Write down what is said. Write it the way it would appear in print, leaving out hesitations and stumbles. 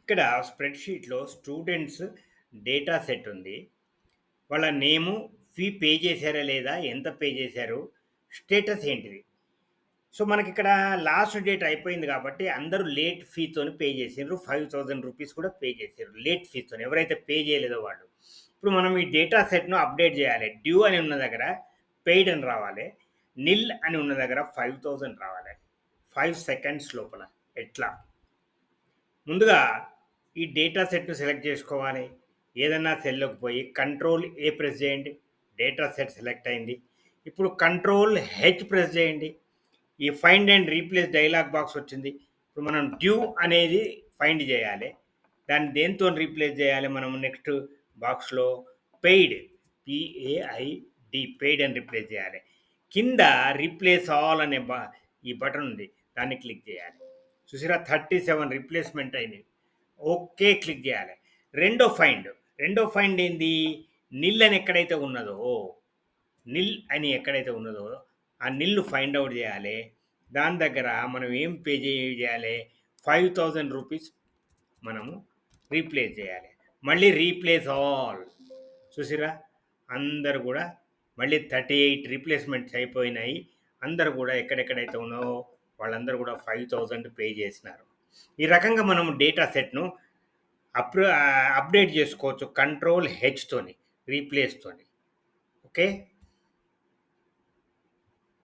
ఇక్కడ స్ప్రెడ్‌షీట్‌లో students data set ఉంది. వాళ్ళ నేము, ఫీ పే చేశారా లేదా? ఎంత పే చేశారు? స్టేటస్ ఏంటిది? సో, మనకిక్కడ లాస్ట్ డేట్ అయిపోయింది కాబట్టి అందరూ లేట్ ఫీతోని పే చేసిండ్రు. రూ. 5,000 కూడా పే చేసిర్రు. లేట్ ఫీతోని. ఎవరైతే పే చేయలేదో వాళ్ళు. ఇప్పుడు మనం ఈ డేటా సెట్‌ను అప్డేట్ చేయాలి. డ్యూ అని ఉన్న దగ్గర పెయిడ్ అని రావాలి. నిల్ అని ఉన్న దగ్గర 5,000 రావాలి. 5 సెకండ్స్ లోపల. ఎట్లా? ముందుగా ఈ డేటా సెట్‌ను సెలెక్ట్ చేసుకోవాలి. ఏదన్నా సెల్‌లోకి పోయి కంట్రోల్ ఏ ప్రెస్ చేయండి. డేటా సెట్ సెలెక్ట్ అయింది. ఇప్పుడు కంట్రోల్ హెచ్ ప్రెస్ చేయండి. ఈ find and replace dialogue box వచ్చింది. ఇప్పుడు మనం డ్యూ అనేది ఫైండ్ చేయాలి. దాన్ని దేనితో రీప్లేస్ చేయాలి మనం నెక్స్ట్ బాక్స్‌లో పెయిడ్ పిఏఐడి పెయిడ్ అని రీప్లేస్ చేయాలి. కింద రీప్లేస్ ఆల్ అనే ఈ బటన్ ఉంది. దాన్ని క్లిక్ చేయాలి. చూసారా 37 రీప్లేస్‌మెంట్ అయినాయి. ఓకే క్లిక్ చేయాలి. రెండో ఫైండ్ ఏంది? నిల్ అని ఎక్కడైతే ఉన్నదో నిల్ అని ఎక్కడైతే ఉన్నదో ఆ నిల్ ఫైండ్ అవుట్ చేయాలి. దాని దగ్గర మనం ఏం పే చేయాలి? 5,000 రూపీస్ మనము రీప్లేస్ చేయాలి. మళ్ళీ రీప్లేస్ ఆల్ చూసిరా అందరు కూడా మళ్ళీ 38 రీప్లేస్మెంట్స్ అయిపోయినాయి. అందరూ కూడా ఎక్కడెక్కడైతే ఉన్నావో వాళ్ళందరూ కూడా 5,000 పే చేసినారు. ఈ రకంగా మనం డేటా సెట్‌ను అప్డేట్ చేసుకోవచ్చు కంట్రోల్ హెచ్ తోని రీప్లేస్ తోని. ఓకే.